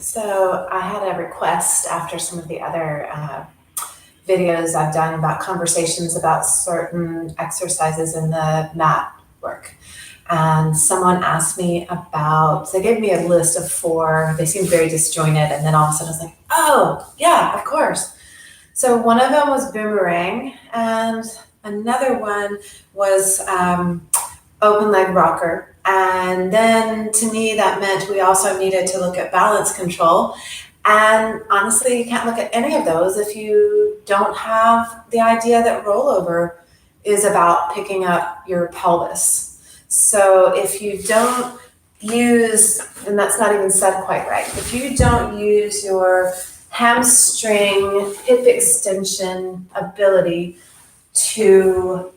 So I had a request after some of the other videos I've done about conversations about certain exercises in the mat work. And someone asked me about, they gave me a list of 4, they seemed very disjointed. And then all of a sudden I was like, oh yeah, of course. So one of them was boomerang and another one was open leg rocker. And then to me, that meant we also needed to look at balance control. And honestly, you can't look at any of those if you don't have the idea that rollover is about picking up your pelvis. So if you don't use, and that's not even said quite right, if you don't use your hamstring hip extension ability to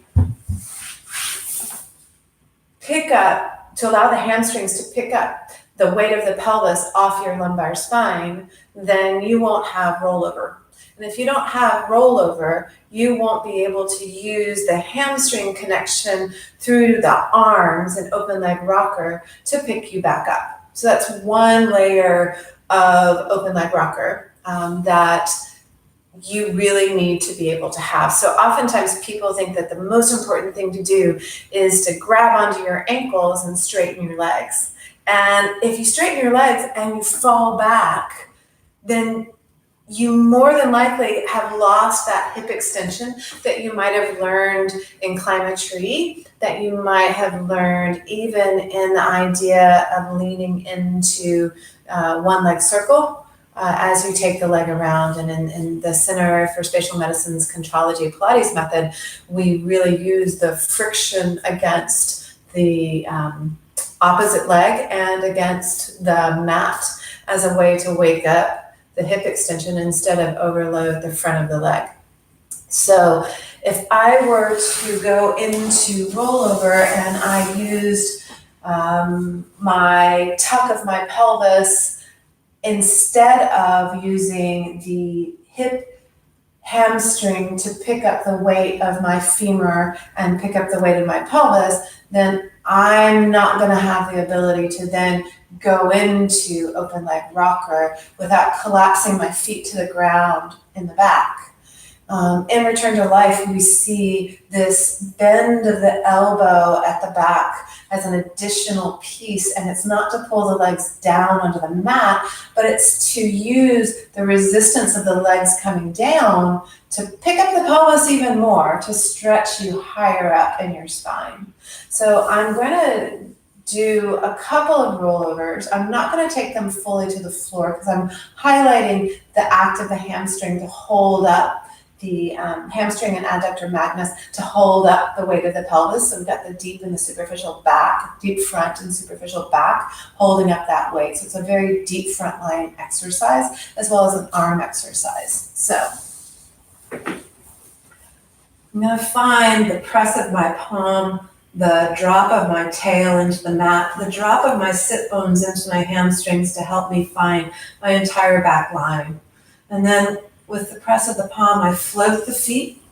allow the hamstrings to pick up the weight of the pelvis off your lumbar spine, then you won't have rollover. And if you don't have rollover, you won't be able to use the hamstring connection through the arms and open leg rocker to pick you back up. So that's one layer of open leg rocker that you really need to be able to have. So oftentimes people think that the most important thing to do is to grab onto your ankles and straighten your legs. And if you straighten your legs and you fall back, then you more than likely have lost that hip extension that you might have learned in climb a tree, that you might have learned even in the idea of leaning into one leg circle. As you take the leg around. And in the Center for Spatial Medicine's Contrology Pilates method, we really use the friction against the opposite leg and against the mat as a way to wake up the hip extension instead of overload the front of the leg. So if I were to go into rollover and I used my tuck of my pelvis instead of using the hip hamstring to pick up the weight of my femur and pick up the weight of my pelvis, then I'm not going to have the ability to then go into open leg rocker without collapsing my feet to the ground in the back. In Return to Life, we see this bend of the elbow at the back as an additional piece, and it's not to pull the legs down onto the mat, but it's to use the resistance of the legs coming down to pick up the pelvis even more, to stretch you higher up in your spine. So I'm going to do a couple of rollovers. I'm not going to take them fully to the floor because I'm highlighting the act of the hamstring to hold up the hamstring and adductor magnus to hold up the weight of the pelvis. So we've got the deep and the superficial back, deep front and superficial back, holding up that weight. So it's a very deep front line exercise as well as an arm exercise. So I'm going to find the press of my palm, the drop of my tail into the mat, the drop of my sit bones into my hamstrings to help me find my entire back line. And then with the press of the palm, I float the feet,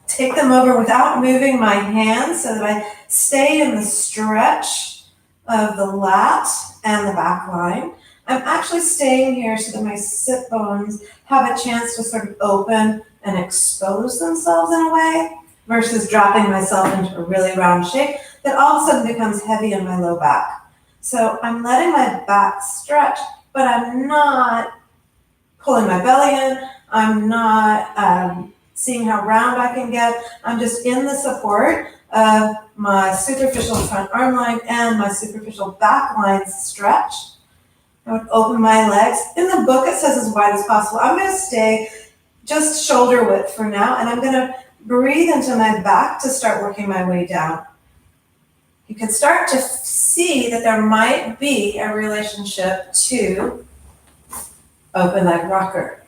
take them over without moving my hands so that I stay in the stretch of the lat and the back line. I'm actually staying here so that my sit bones have a chance to sort of open and expose themselves in a way versus dropping myself into a really round shape that all of a sudden becomes heavy in my low back. So I'm letting my back stretch, but I'm not pulling my belly in. I'm not seeing how round I can get. I'm just in the support of my superficial front arm line and my superficial back line stretch. I would open my legs. In the book, it says as wide as possible. I'm going to stay just shoulder width for now, and I'm going to breathe into my back to start working my way down. You can start to see that there might be a relationship to open leg rocker.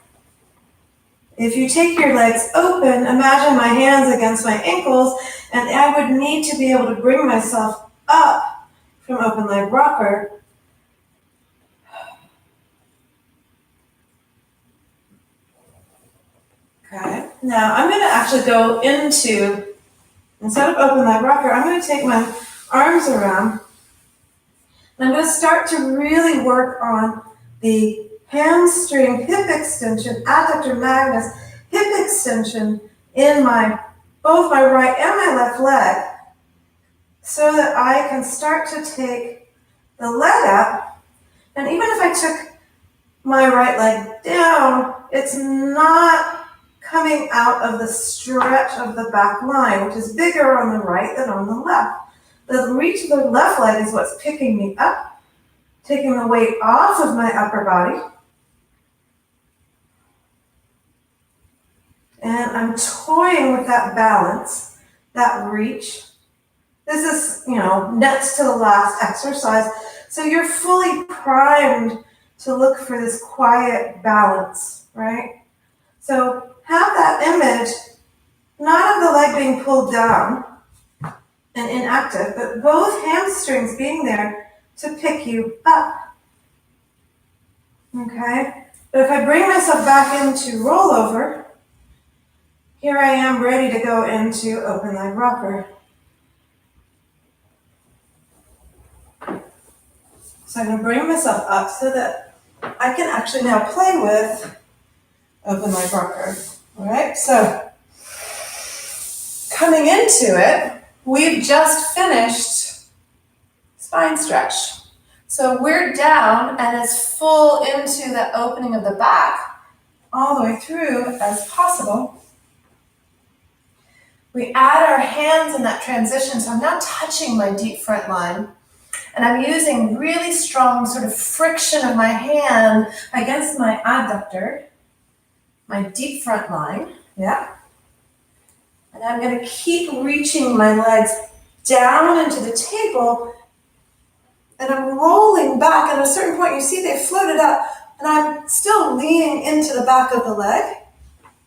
If you take your legs open, imagine my hands against my ankles, and I would need to be able to bring myself up from open leg rocker. Okay, now I'm going to actually go into, instead of open leg rocker, I'm going to take my arms around, and I'm going to start to really work on the hamstring hip extension, adductor magnus hip extension in both my right and my left leg, so that I can start to take the leg up. And even if I took my right leg down, it's not coming out of the stretch of the back line, which is bigger on the right than on the left. The reach of the left leg is what's picking me up, taking the weight off of my upper body. And I'm toying with that balance, that reach. This is, next to the last exercise. So you're fully primed to look for this quiet balance, right? So have that image, not of the leg being pulled down and inactive, but both hamstrings being there to pick you up. Okay? But if I bring myself back into rollover, here I am ready to go into open leg rocker. So I'm going to bring myself up so that I can actually now play with open leg rocker. All right, so coming into it, we've just finished spine stretch. So we're down and as full into the opening of the back all the way through as possible. We add our hands in that transition, so I'm now touching my deep front line. And I'm using really strong sort of friction of my hand against my adductor, my deep front line, yeah. And I'm going to keep reaching my legs down into the table, and I'm rolling back. At a certain point, you see they floated up, and I'm still leaning into the back of the leg.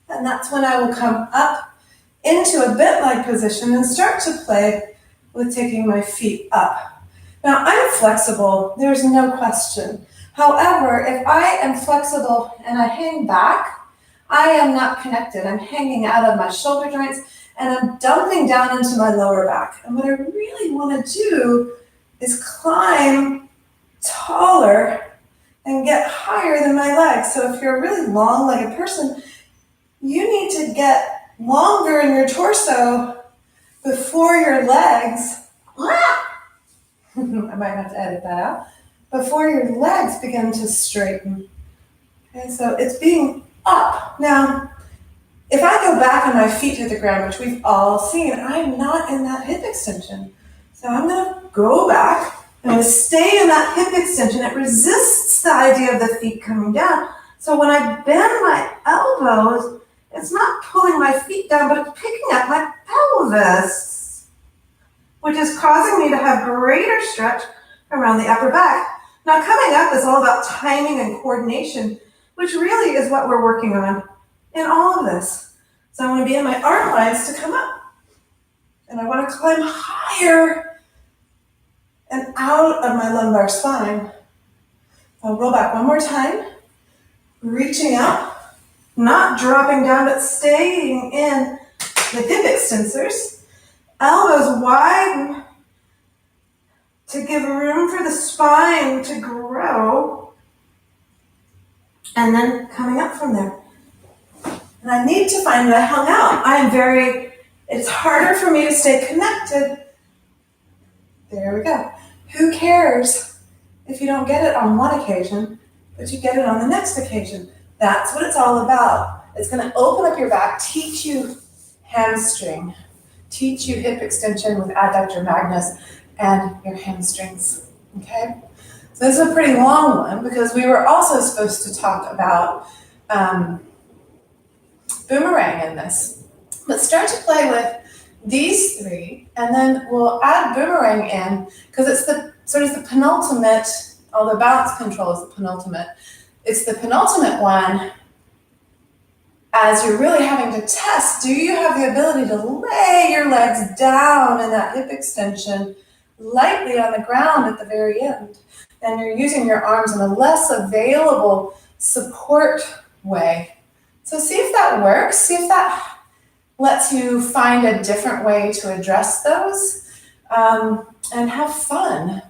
And that's when I will come up into a bent-leg position and start to play with taking my feet up. Now, I'm flexible, there's no question. However, if I am flexible and I hang back, I am not connected. I'm hanging out of my shoulder joints and I'm dumping down into my lower back. And what I really want to do is climb taller and get higher than my legs. So if you're a really long-legged person, you need to get longer in your torso before your legs, I might have to edit that out, before your legs begin to straighten. Okay, so it's being up. Now, if I go back on my feet to the ground, which we've all seen, I'm not in that hip extension. So I'm going to go back. I'm going to stay in that hip extension. It resists the idea of the feet coming down. So when I bend my elbows, it's not pulling my feet down, but it's picking up my pelvis, which is causing me to have greater stretch around the upper back. Now, coming up is all about timing and coordination, which really is what we're working on in all of this. So I want to be in my arm lines to come up. And I want to climb higher and out of my lumbar spine. I'll roll back one more time, reaching out, not dropping down, but staying in the hip extensors. Elbows widen to give room for the spine to grow. And then coming up from there. And I need to find that I hung out. It's harder for me to stay connected. There we go. Who cares if you don't get it on one occasion, but you get it on the next occasion? That's what it's all about. It's going to open up your back, teach you hamstring, teach you hip extension with adductor magnus and your hamstrings, okay? So this is a pretty long one because we were also supposed to talk about boomerang in this. But start to play with these three, and then we'll add boomerang in because it's the sort of the penultimate, although balance control is the penultimate. It's the penultimate one as you're really having to test, do you have the ability to lay your legs down in that hip extension lightly on the ground at the very end? And you're using your arms in a less available support way. So see if that works. See if that lets you find a different way to address those and have fun.